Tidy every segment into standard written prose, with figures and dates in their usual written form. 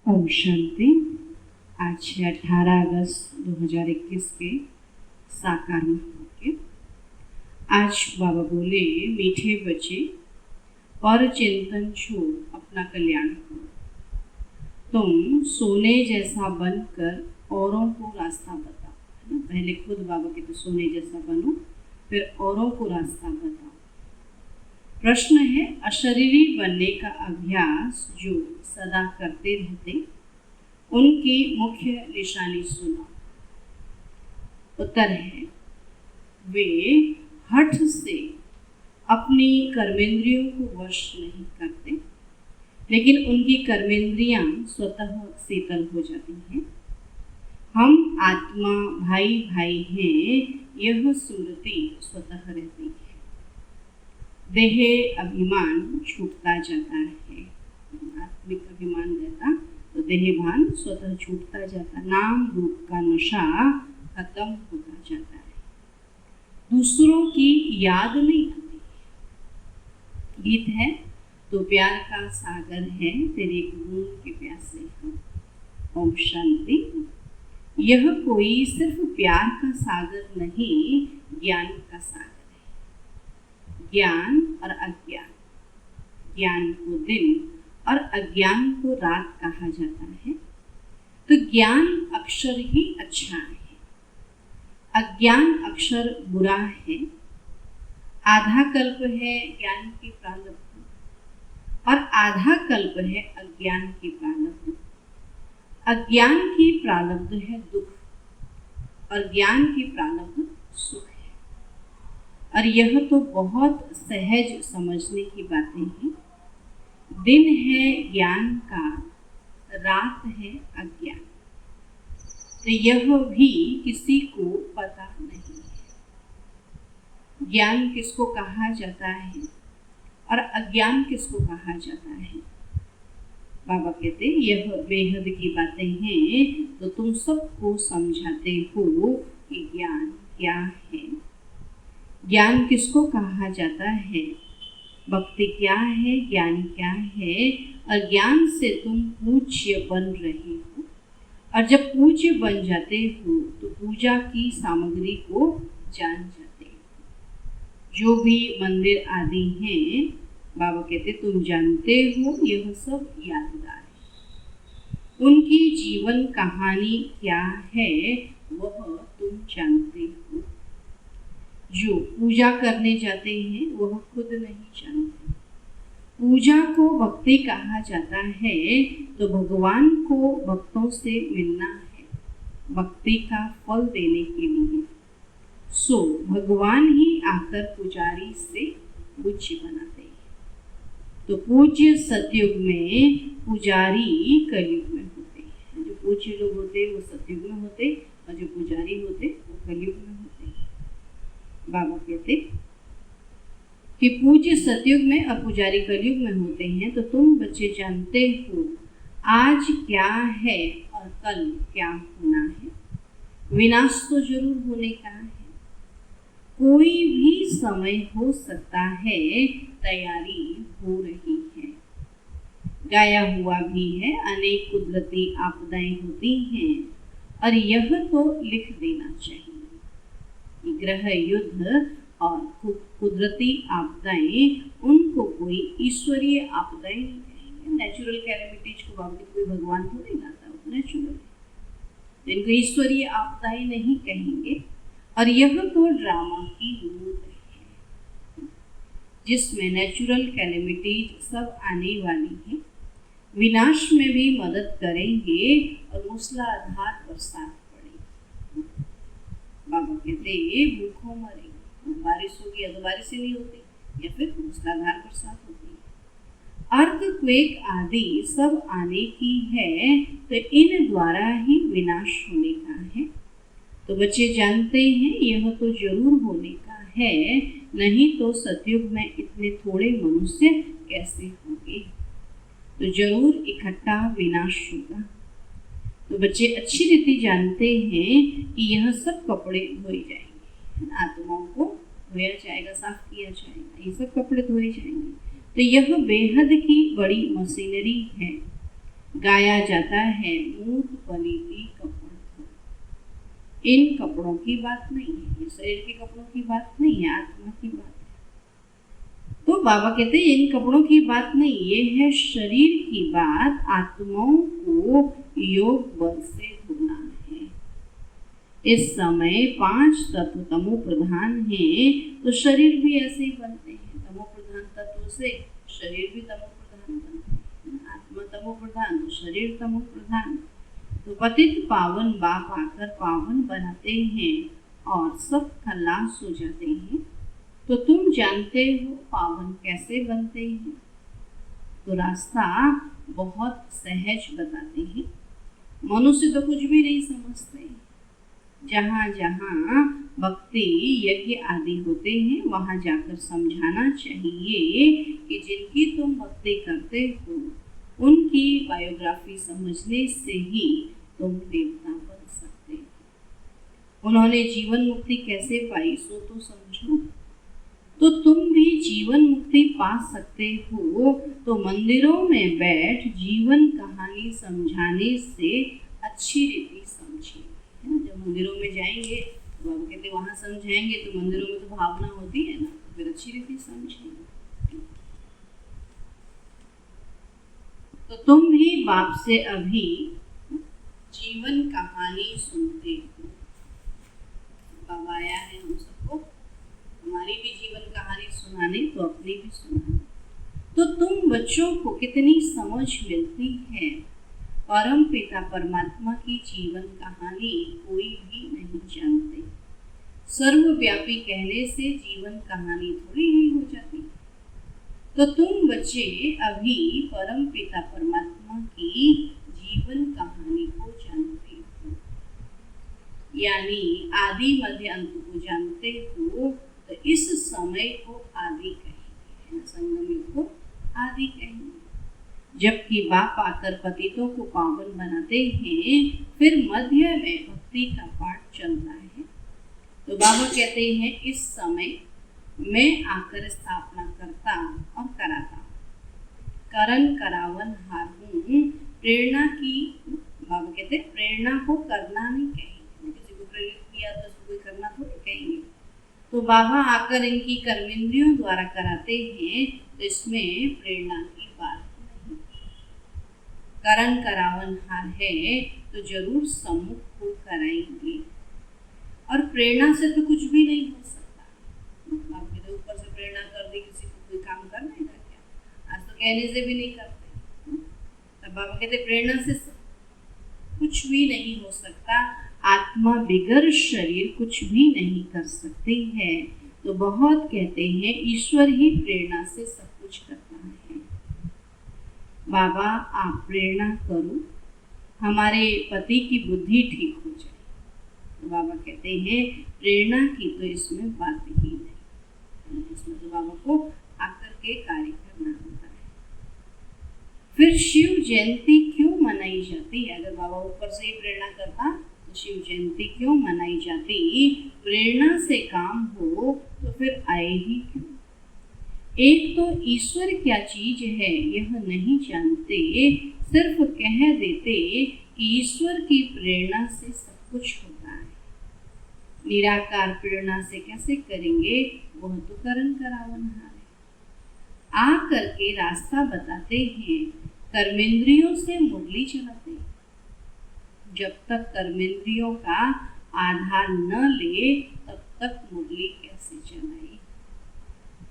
ओम शांति। आज है 18 अगस्त 2021 के साकार के। आज बाबा बोले, मीठे बच्चे और चिंतन छोड़ अपना कल्याण करो। तुम सोने जैसा बनकर औरों को रास्ता बताओ। पहले खुद बाबा के तो सोने जैसा बनो, फिर औरों को रास्ता बताओ। प्रश्न है, अशरीरी बनने का अभ्यास जो सदा करते रहते, उनकी मुख्य निशानी सुना। उत्तर है, वे हठ से अपनी कर्मेंद्रियों को वश नहीं करते, लेकिन उनकी कर्मेंद्रियां स्वतः शीतल हो जाती हैं। हम आत्मा भाई भाई हैं, यह स्मृति स्वतः रहती है। देह अभिमान छूटता जाता है। आत्मिक अभिमान रहता तो देह भान स्वतः छूटता जाता। नाम रूप का नशा खत्म होता जाता है। दूसरों की याद नहीं आती। गीत है, तो प्यार का सागर है, तेरे बूंद के प्यासे हम। ओम शांति। यह कोई सिर्फ प्यार का सागर नहीं, ज्ञान का सागर। ज्ञान और अज्ञान, ज्ञान को दिन और अज्ञान को रात कहा जाता है। तो ज्ञान अक्षर ही अच्छा है, अज्ञान अक्षर बुरा है। आधा कल्प है ज्ञान की प्रारब्ध और आधा कल्प है अज्ञान की प्रारब्ध। अज्ञान की प्रारब्ध है दुख और ज्ञान की प्रारब्ध सुख है। और यह तो बहुत सहज समझने की बातें हैं। दिन है ज्ञान का, रात है अज्ञान। तो यह भी किसी को पता नहीं है। ज्ञान किसको कहा जाता है और अज्ञान किसको कहा जाता है? बाबा कहते, यह बेहद की बातें हैं, तो तुम सबको समझाते हो कि ज्ञान क्या है। ज्ञान किसको कहा जाता है? भक्ति क्या है, ज्ञान क्या है। और ज्ञान से तुम पूज्य बन रहे हो, और जब पूज्य बन जाते हो तो पूजा की सामग्री को जान जाते हो। जो भी मंदिर आदि हैं, बाबा कहते तुम जानते हो, यह सब यादगार है। उनकी जीवन कहानी क्या है वह तुम जानते हो। जो पूजा करने जाते हैं वह खुद नहीं जानते। पूजा को भक्ति कहा जाता है, तो भगवान को भक्तों से मिलना है, भक्ति का फल देने के लिए। सो भगवान ही आकर पुजारी से पूज्य बनाते हैं। तो पूज्य सतयुग में, पुजारी कलयुग में होते हैं। जो पूज्य लोग होते वो सतयुग में होते, और जो पुजारी होते वो कलयुग में होते। बाबा कहते कि पूज्य सतयुग में और पुजारी कलयुग में होते हैं। तो तुम बच्चे जानते हो आज क्या है और कल क्या होना है। विनाश तो जरूर होने का है। कोई भी समय हो सकता है, तैयारी हो रही है। गाया हुआ भी है, अनेक कुदरती आपदाएं होती हैं, और यह तो लिख देना चाहिए। ग्रह युद्ध और कुदरती आपदाएं, उनको कोई ईश्वरीय आपदाएं नहीं कहेंगे। नेचुरल कैलेमिटीज को बाबा कोई भगवान तो नहीं लाता, वो नेचुरल है। इनको ईश्वरीय आपदाएं नहीं कहेंगे। और यह तो ड्रामा की मूर्त है, जिसमें नेचुरल कैलेमिटीज सब आने वाली है। विनाश में भी मदद करेंगे और मूसलाधार बरसात। बाबा कहते भूखों मरेंगे। बारिश होगी या तो बारिश ही नहीं होती, या फिर मूसलाधार बरसात होती है। अर्थक्वेक आदि सब आने की है, तो इन द्वारा ही विनाश होने का है। तो बच्चे जानते हैं यह तो जरूर होने का है, नहीं तो सतयुग में इतने थोड़े मनुष्य कैसे होंगे। तो जरूर इकट्ठा विनाश होगा। तो बच्चे अच्छी रीति जानते हैं कि यह सब कपड़े धोए जाएंगे, आत्माओं को धोया जाएगा, साफ किया जाएगा, ये सब कपड़े धोए जाएंगे। तो यह बेहद की बड़ी मशीनरी है। गाया जाता है मूठ पलीती कपड़ धो। इन कपड़ों की बात नहीं है, ये शरीर के कपड़ों की बात नहीं है, आत्मा की बात है। तो बाबा कहते हैं इन कपड़ों की बात नहीं, ये है शरीर की बात। आत्माओं को योग बल से धोना है। इस समय 5 तत्व तमो प्रधान हैं, तो शरीर भी ऐसे ही बनते हैं। तमो प्रधान तत्व से शरीर भी तमो प्रधान बनते हैं। आत्मा तमो प्रधान तो शरीर तमो प्रधान। तो पतित पावन बाप आकर पावन बनाते हैं और सब खलास हो जाते हैं। तो तुम जानते हो पावन कैसे बनते हैं। तो रास्ता बहुत सहज बताते हैं। मनुष्य तो कुछ भी नहीं समझते। जहाँ जहाँ भक्ति यज्ञ आदि होते हैं वहाँ जाकर समझाना चाहिए कि जिनकी तुम भक्ति करते हो उनकी बायोग्राफी समझने से ही तुम देवता बन सकते हो। उन्होंने जीवन मुक्ति कैसे पाई सो तो समझो। तो तुम भी जीवन मुक्ति पा सकते हो। तो मंदिरों में बैठ जीवन कहानी समझाने से अच्छी रीति समझिए। जब मंदिरों में जाएंगे तो बाबा कहते वहाँ समझाएंगे, तो मंदिरों में तो भावना होती है ना, तो फिर अच्छी रीति समझेंगे। तो तुम भी बाप से अभी जीवन कहानी सुनते हो। बाबा आया है हम सबको हमारी भी जीवन कहानी सुनाने, तो अपनी भी सुनाने। तो तुम बच्चों को कितनी समझ मिलती है। परम पिता परमात्मा की जीवन कहानी कोई भी नहीं जानते। सर्वव्यापी कहने से जीवन कहानी थोड़ी ही हो जाती। तो तुम बच्चे अभी परम पिता परमात्मा की जीवन कहानी को जानते हो, यानी आदि मध्य अंत को जानते हो। तो इस समय को आदि कहेंगे, संगम युग को आदि कहेंगे। जबकि बाप आकर पतितों को पावन बनाते हैं, फिर मध्य में भक्ति का पाठ चलता है। तो बाबा कहते हैं इस समय मैं आकर स्थापना करता और कराता हूँ। करण करावन हार हूँ। प्रेरणा की बाबा कहते हैं प्रेरणा को करना नहीं कहेंगे। किसी को प्रेरित किया तो उसको कोई करना थोड़ी कहेंगे। तो बाबा आकर इनकी कर्मेंद्रियों द्वारा कराते हैं, तो इसमें प्रेरणा की बात नहीं। करण करावन हार है तो जरूर सम्मुख को कराएंगे। और प्रेरणा से तो कुछ भी नहीं हो सकता। आपके तो ऊपर से प्रेरणा कर दी, किसी को कोई काम कर देगा क्या? आज तो कहने से भी नहीं करते। तब बाबा कहते प्रेरणा से कुछ भी नहीं हो सकता। आत्मा बिगर शरीर कुछ भी नहीं कर सकती है। तो बहुत कहते हैं ईश्वर ही प्रेरणा से सब कुछ करता है। बाबा आप प्रेरणा करो, हमारे पति की बुद्धि ठीक हो जाए। तो बाबा कहते हैं प्रेरणा की तो इसमें बात ही नहीं। इसमें तो बाबा को आकर के कार्य करना होता है। फिर शिव जयंती क्यों मनाई जाती है? अगर बाबा ऊपर से ही प्रेरणा करता तो शिव जयंती क्यों मनाई जाती? प्रेरणा से काम हो तो फिर आए ही क्यों? एक तो ईश्वर क्या चीज है यह नहीं जानते, सिर्फ कह देते कि ईश्वर की प्रेरणा से सब कुछ होता है। निराकार प्रेरणा से कैसे करेंगे? वह तो करण करावन हार है। आ करके रास्ता बताते हैं, कर्मेंद्रियों से मुरली चलाते। जब तक कर्मेंद्रियों का आधार न ले तब तक मुरली कैसे चलाए?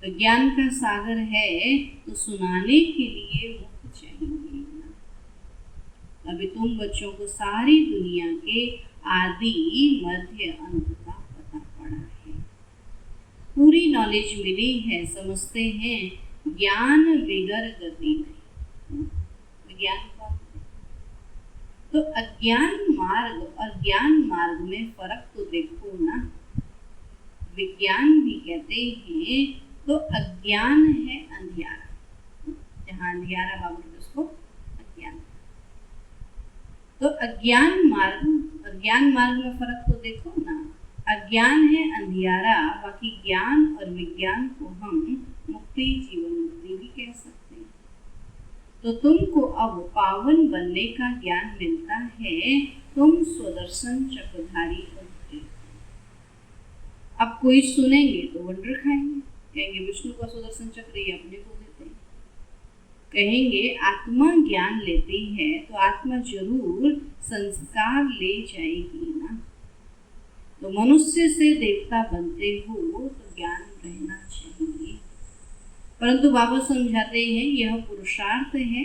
तो ज्ञान का सागर है तो सुनाने के लिए मुख चाहिए। अभी तुम बच्चों को सारी दुनिया के आदि मध्य अंत का पता पड़ा है, पूरी नॉलेज मिली है, समझते हैं ज्ञान बिगर गति नहीं। ज्ञान कौन है? तो अज्ञान मार्ग और ज्ञान मार्ग में फर्क तो देखो ना। विज्ञान भी कहते हैं तो अज्ञान है अंधियारा। जहाँ अंधियारा बाबू कहते उसको अज्ञान। तो अज्ञान मार्ग में फर्क तो देखो ना। अज्ञान है अंधियारा, बाकी ज्ञान और विज्ञान को हम मुक्ति जीवन मुक्ति भी कह सकते हैं। तो तुमको अब पावन बनने का ज्ञान मिलता है, तुम सुदर्शन चक्रधारी बनते। अब कोई सुनेंगे तो वंडर खाएंगे, कहेंगे विष्णु का सुदर्शन चक्र ये अपने को देते हैं। कहेंगे आत्मा ज्ञान लेती है तो आत्मा जरूर संस्कार ले जाएगी ना। तो मनुष्य से देवता बनते हो तो ज्ञान रहना चाहिए। परंतु बाबा समझाते हैं यह पुरुषार्थ है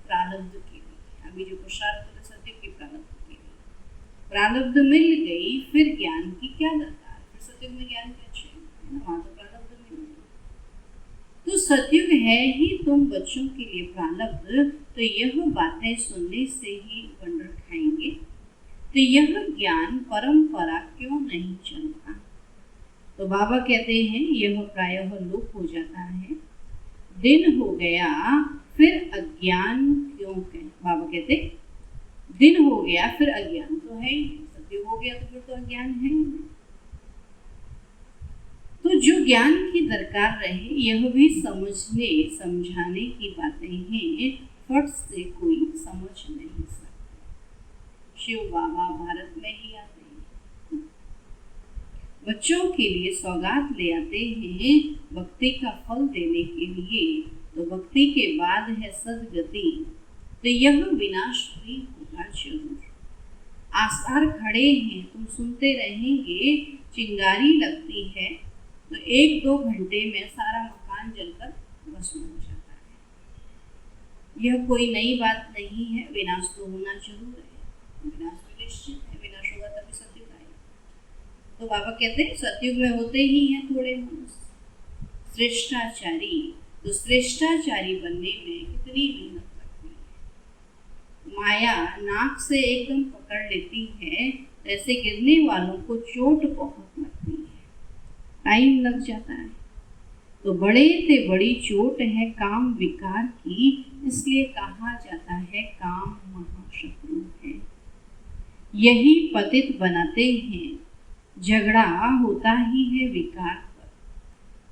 प्रारब्ध के लिए। अभी जो पुरुषार्थ है सत्य के प्रारब्ध के लिए। प्रारब्ध मिल गई फिर ज्ञान की क्या दरकार, फिर सत्युग में ज्ञान क्या चाहिए, वहां तो प्रारब्ध मिल गई। तो सत्युग है ही तुम बच्चों के लिए प्रारब्ध, तो यह बातें सुनने से ही वंडर खाएंगे। तो यह ज्ञान परंपरा क्यों नहीं चलता। तो बाबा कहते हैं यह प्रायः लोप हो जाता है। दिन हो गया फिर अज्ञान क्यों कहें। बाबा कहते दिन हो गया फिर अज्ञान तो है ही, सत्य हो गया तो फिर तो अज्ञान है ही। तो जो ज्ञान की दरकार रहे यह भी समझने समझाने की बातें हैं, फट से कोई समझ नहीं सकता। शिव बाबा भारत में ही आते हैं, बच्चों के लिए सौगात ले आते हैं भक्ति का फल देने के लिए। तो भक्ति के बाद है सदगति, तो यह विनाश भी होगा जरूर। आसार खड़े हैं तुम सुनते रहेंगे, चिंगारी लगती है तो 1-2 घंटे में सारा मकान जलकर भस्म हो जाता है। यह कोई नई बात नहीं है, विनाश तो होना जरूर है, विनाश भी निश्चित है, विनाश होगा तभी सत्युग आएगा। तो बाबा कहते हैं सत्युग में होते ही हैं थोड़े मनुष्य श्रेष्ठाचारी। तो श्रेष्ठाचारी बनने में कितनी मेहनत लगती है। माया नाक से एकदम पकड़ लेती है, ऐसे गिरने वालों को चोट बहुत लगती है, टाइम लग जाता है। तो बड़े से बड़ी चोट है काम विकार की, इसलिए कहा जाता है काम महाशत्रु है। यही पतित बनाते हैं, झगड़ा होता ही है विकार पर।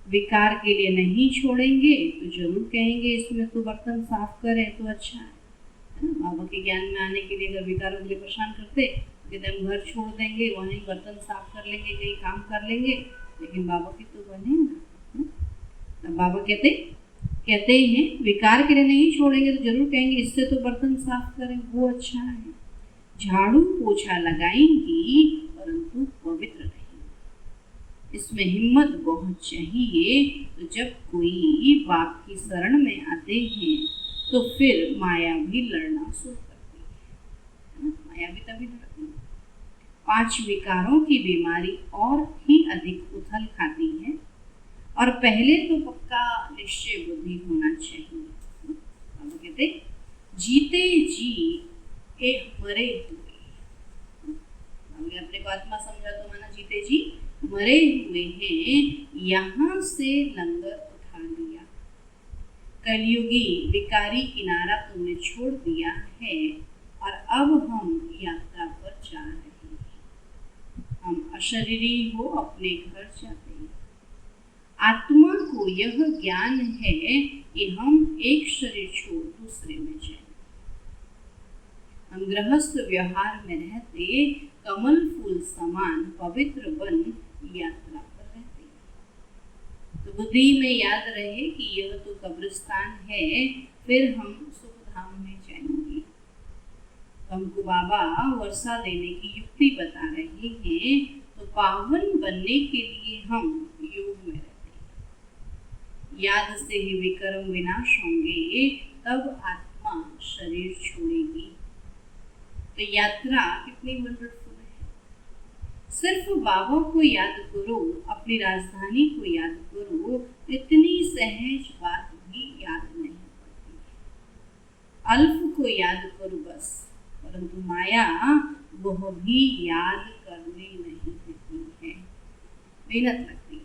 विकार के लिए नहीं छोड़ेंगे तो जरूर कहेंगे इसमें तो बर्तन साफ करे तो अच्छा है ना। बाबा के ज्ञान में आने के लिए अगर विकारों के लिए परेशान करते तो हम घर छोड़ देंगे, वहीं बर्तन साफ कर लेंगे, कहीं काम कर लेंगे, लेकिन बाबा की तो बने ना। तब बाबा कहते हैं विकार के लिए नहीं छोड़ेंगे तो जरूर कहेंगे इससे तो बर्तन साफ करें, वो अच्छा है। झाड़ू पोछा लगाएंगी परंतु पवित्र रहेंगी। इसमें हिम्मत बहुत चाहिए। तो जब कोई बाप की शरण में आते हैं तो फिर माया भी लड़ना शुरू करती है, माया भी तभी लड़ती है। 5 विकारों की बीमारी और ही अधिक उथल खाती है, और पहले तो पक्का निश्चय बुद्धि होना चाहिए। अब कहते जीते जी मरे हुए। हमने अपने को आत्मा समझा तो माना जीते जी मरे हुए हैं, यहाँ से लंगर उठा लिया। कलयुगी विकारी किनारा तुमने छोड़ दिया है, और अब हम यात्रा पर जा रहे हैं। हम अशरीरी हो अपने घर जाते हैं। आत्मा को यह ज्ञान है कि हम एक शरीर छोड़ दूसरे में जाएं। हम गृहस्थ व्यवहार में रहते कमल फूल समान पवित्र बन यात्रा पर रहते हैं। तो बुद्धि में याद रहे कि यह तो कब्रिस्तान है, फिर हम सुखधाम में जाएंगे। हमको बाबा वर्षा देने की युक्ति बता रहे हैं। तो पावन बनने के लिए हम योग में रहते हैं। याद से ही विकर्म विनाश होंगे, तब आत्मा शरीर छोड़ेगी। तो यात्रा कितनी वंडरफुल है। सिर्फ बाबा को याद करो, अपनी राजधानी को याद करो, इतनी सहज बात भी याद नहीं पड़ती। अल्प को याद करो बस, परंतु माया वह भी याद करने नहीं देती है, मेहनत लगती है।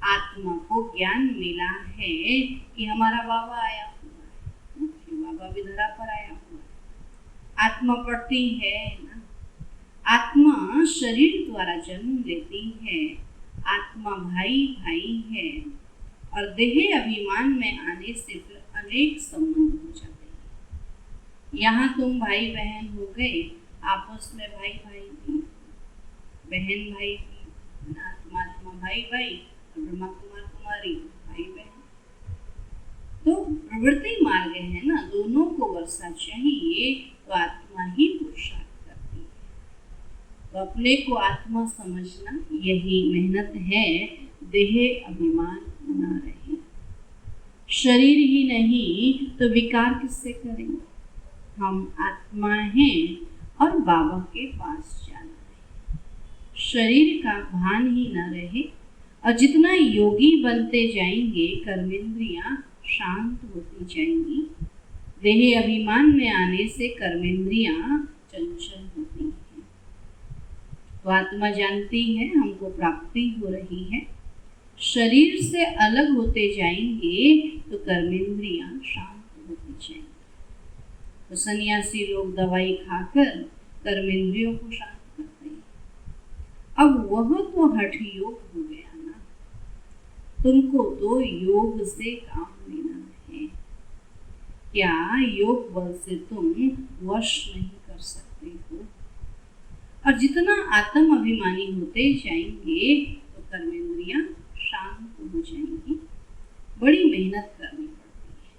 आत्मा को ज्ञान मिला है कि हमारा बाबा आया हुआ है, बाबा भी धरा पर आया हुआ है। आत्मा पढ़ती है ना, आत्मा शरीर द्वारा जन्म लेती है। आत्मा भाई भाई है, और देह अभिमान में आने से फिर अनेक संबंध हो जाते हैं। यहाँ तुम भाई बहन हो गए, आपस में भाई भाई भी, बहन भाई भी, आत्मा भाई भाई और ब्रह्मा कुमार कुमारी भाई बहन। तो प्रवृत्ति मार्ग है ना, दोनों को वर्षा चाहिए तो आत्मा ही पुरुषार्थ करती है। तो अपने को आत्मा समझना यही मेहनत है, देह अभिमान न रहे। शरीर ही नहीं तो विकार किससे करेंगे? हम आत्मा हैं और बाबा के पास जाना है। शरीर का भान ही न रहे और जितना योगी बनते जाएंगे कर्मेंद्रियां शांत होती जाएंगी। देह अभिमान में आने से कर्मेंद्रियां चंचल होती हैं। तो आत्मा जानती है हमको प्राप्ति हो रही है। शरीर से अलग होते जाएंगे तो कर्मेंद्रियां शांत होती जाएंगी। तो सन्यासी लोग दवाई खाकर कर्मेंद्रियों को शांत करते हैं। अब वह तो हठ योग हो गया ना, तुमको तो योग से काम लेना है। क्या योग बल से तुम वश नहीं कर सकते हो? और जितना आत्म अभिमानी होते जाएंगे तो कर्मेंद्रियां शांत हो जाएंगी। बड़ी मेहनत करनी पड़ती है,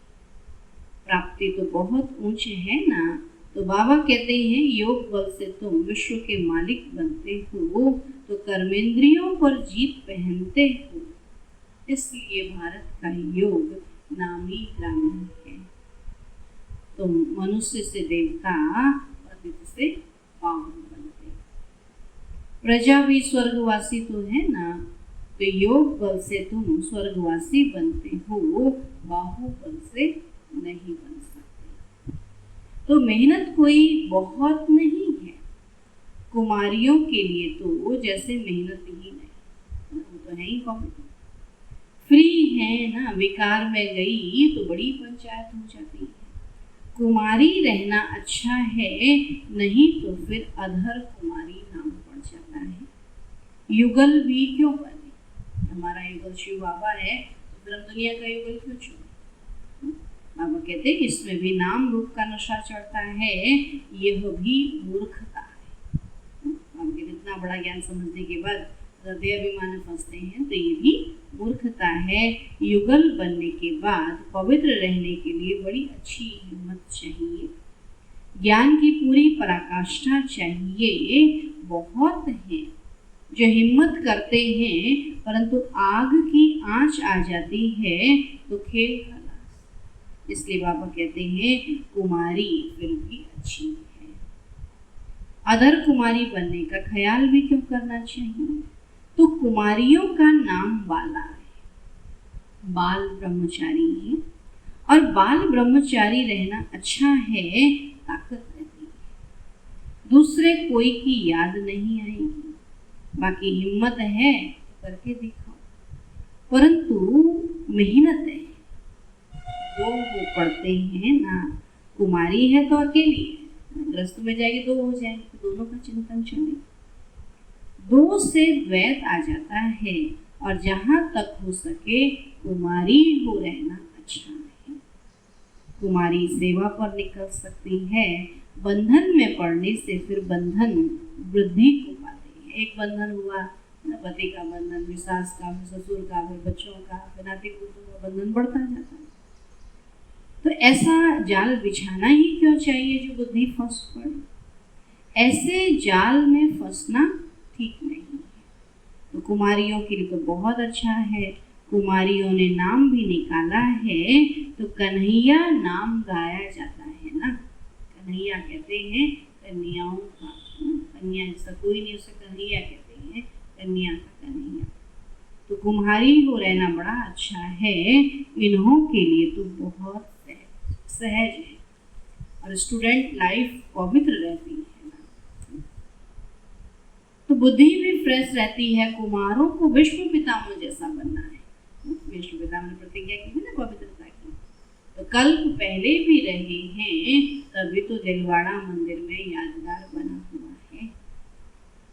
प्राप्ति तो बहुत ऊंचे है ना। तो बाबा कहते हैं योग बल से तुम विश्व के मालिक बनते हो तो कर्मेंद्रियों पर जीत पहनते हो। इसलिए भारत का योग नामी ग्रामी है। तुम मनुष्य से देवता, अतिथि से पावन बनते। प्रजा भी स्वर्गवासी तो है ना, तो योग बल से तुम स्वर्गवासी बनते हो, बाहुबल से नहीं बन सकते। तो मेहनत कोई बहुत नहीं है। कुमारियों के लिए तो जैसे मेहनत ही नहीं, वो तो है ही पवित्र, फ्री है ना। विकार में गई तो बड़ी पंचायत हो जाती है। कुमारी रहना अच्छा है, नहीं तो फिर अधर कुमारी नाम पड़ जाता है। युगल भी क्यों बने? हमारा युगल शिव बाबा है तो फिर हम दुनिया का युगल क्यों चुने? बाबा कहते हैं इसमें भी नाम रूप का नशा चढ़ता है, यह भी मूर्खता है। बाबा कहते इतना बड़ा ज्ञान समझने के बाद हृदय अभिमान में फंसते हैं तो ये भी मूर्खता है। युगल बनने के बाद पवित्र रहने के लिए बड़ी अच्छी हिम्मत चाहिए, ज्ञान की पूरी पराकाष्ठा चाहिए। बहुत है जो हिम्मत करते हैं परंतु आग की आंच आ जाती है तो खेल खलास। इसलिए बाबा कहते हैं कुमारी फिर भी अच्छी है। अधर कुमारी बनने का ख्याल भी क्यों करना चाहिए? तो कुमारियों का नाम बाला है, बाल ब्रह्मचारी है। और बाल ब्रह्मचारी रहना अच्छा है, ताकत रहती है, दूसरे कोई की याद नहीं आएगी। बाकी हिम्मत है करके दिखाओ, परंतु मेहनत है। दो वो पढ़ते हैं ना, कुमारी है तो अकेली है, ग्रस्त में जाएगी दो हो जाएंगे, दोनों का चिंतन चले। दो से द्वैत आ जाता है और जहाँ तक हो सके कुमारी हो रहना अच्छा है। कुमारी सेवा पर निकल सकती है। बंधन में पड़ने से फिर बंधन वृद्धि को पाते हैं। एक बंधन हुआ पति का बंधन, फिर सास का, फिर ससुर का, फिर बच्चों का, फिर नाती पोतों का बंधन बढ़ता जाता है। तो ऐसा जाल बिछाना ही क्यों चाहिए जो बुद्धि फंस पड़े? ऐसे जाल में फंसना ठीक नहीं है। तो कुमारियों के लिए तो बहुत अच्छा है, कुमारियों ने नाम भी निकाला है तो कन्हैया नाम गाया जाता है ना। कन्हैया कहते हैं कन्याओं का, कन्या जैसा कोई नहीं उसे कन्हैया कहते हैं, कन्या का कन्हैया। तो कुम्हारी हो रहना बड़ा अच्छा है, इन्हों के लिए तो बहुत सहज है और स्टूडेंट लाइफ पवित्र रहती है ना। तो बुद्धि भी फ्रेश रहती है। कुमारों को विश्व पितामह जैसा बनना है। विश्व पितामह ने प्रतिज्ञा की थी ना पवित्रता की, तो कल्प पहले भी रहे हैं, तभी तो दिलवाड़ा मंदिर में यादगार बना हुआ है।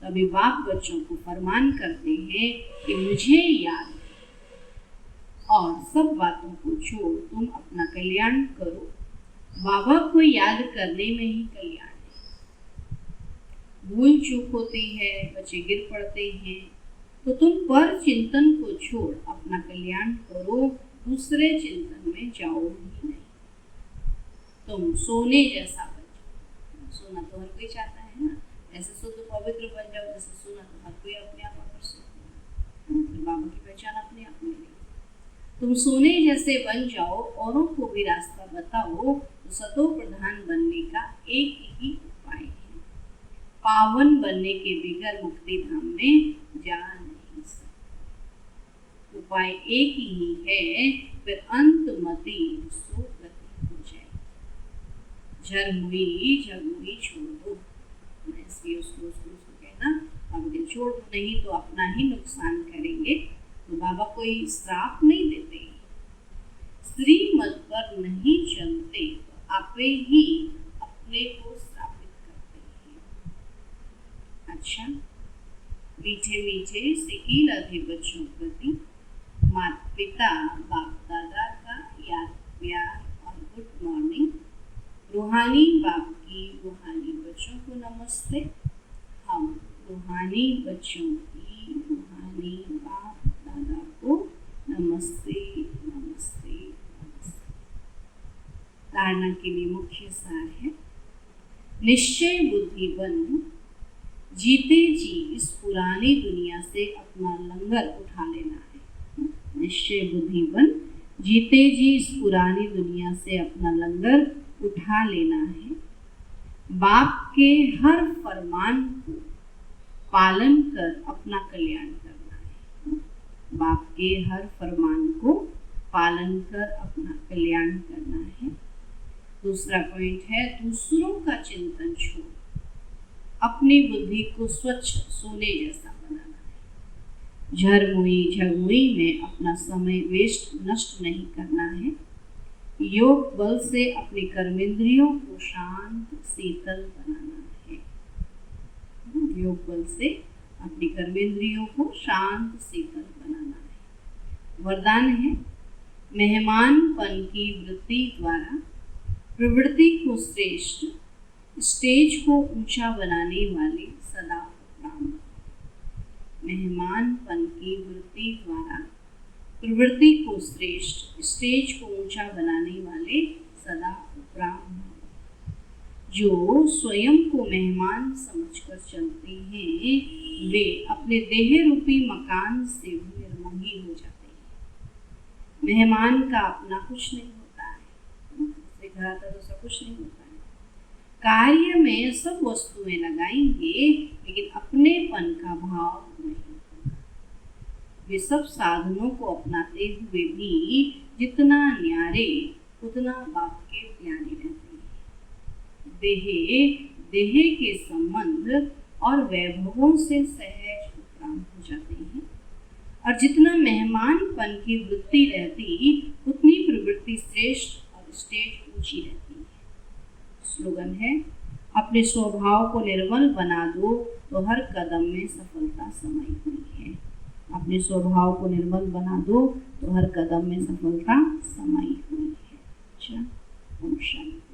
तभी बाप बच्चों को फरमान करते हैं कि मुझे याद है। और सब बातों को छोड़ तुम अपना कल्याण करो। बाबा को याद करने में ही कल्याण है। भूल चूक होती है, बच्चे गिर पड़ते हैं, तो तुम पर चिंतन को छोड़ अपना कल्याण करो, दूसरे चिंतन में जाओ ही नहीं। तुम सोने जैसा बन जाओ। सोना तो हर कोई चाहता है ना, ऐसे शुद्ध पवित्र बन जाओ जैसे सोना तो हर कोई अपने आप आकर्षित है। तो बाबा की पहचान अपने आप में नहीं। तुम सोने जैसे बन जाओ, औरों को भी रास्ता बताओ, तो सतो प्रधान बनने का एक ही उपाय है। पावन बनने के बगैर मुक्ति धाम में जा नहीं सकते। उपाय एक ही है, फिर अंतमति सो गति हो जाए। झरमुई झगमुई छोड़ दो। इसलिए उसको कहना अब ये छोड़ दो, नहीं तो अपना ही नुकसान करेंगे। तो बाबा कोई श्राप नहीं देते, श्रीमत पर नहीं चलते तो आपे ही अपने को श्रापित करते हैं। अच्छा, मीठे मीठे सिकील अधि बच्चों प्रति माता पिता बाप दादा का याद प्यार और गुड मॉर्निंग। रूहानी बाप की रूहानी बच्चों को नमस्ते। हम रूहानी बच्चों की रूहानी बाप दादा को नमस्ते नमस्ते नमस्ते। धारणा के लिए मुख्य सार है, निश्चय बुद्धि बन जीते जी इस पुरानी दुनिया से अपना लंगर उठा लेना है। निश्चय बुद्धि बन जीते जी इस पुरानी दुनिया से अपना लंगर उठा लेना है। बाप के हर फरमान को पालन कर अपना कल्याण करना है। बाप के हर फरमान को पालन कर अपना कल्याण करना है। दूसरा पॉइंट है, दूसरों का चिंतन छोड़ अपनी बुद्धि को स्वच्छ सोने जैसा बनाना है। झरमुई झगमुई में अपना समय वेस्ट नष्ट नहीं करना है। योग बल से अपनी कर्मेंद्रियों को शांत शीतल बनाना है। योग बल से अपनी कर्मेंद्रियों को शांत शीतल बनाना है। वरदान है, मेहमानपन की वृत्ति द्वारा प्रवृत्ति को श्रेष्ठ, स्टेज को ऊंचा बनाने वाले सदा उपराम। मेहमानपन की वृत्ति द्वारा प्रवृत्ति को श्रेष्ठ, स्टेज को ऊंचा बनाने वाले सदा उपराम। जो स्वयं को मेहमान समझकर चलते हैं, वे अपने देह रूपी मकान से भी निर्मोही हो जाते हैं। मेहमान का अपना कुछ नहीं होता है, दूसरे घर आता तो सब कुछ नहीं होता है। कार्य में सब वस्तुएं लगाएंगे, लेकिन अपनेपन का भाव नहीं होगा। वे सब साधनों को अपनाते हुए भी जितना न्यारे उतना बाप के प्यारे रहते हैं। देह के संबंध और वैभवों से सहज उपराम हो जाते हैं, और जितना मेहमानपन की वृत्ति रहती उतनी प्रवृत्ति श्रेष्ठ और स्टेज ऊंची रहती है। स्लोगन है, अपने स्वभाव को निर्मल बना दो तो हर कदम में सफलता समाई हुई है। अपने स्वभाव को निर्मल बना दो तो हर कदम में सफलता समाई हुई है। अच्छा, ओम शांति।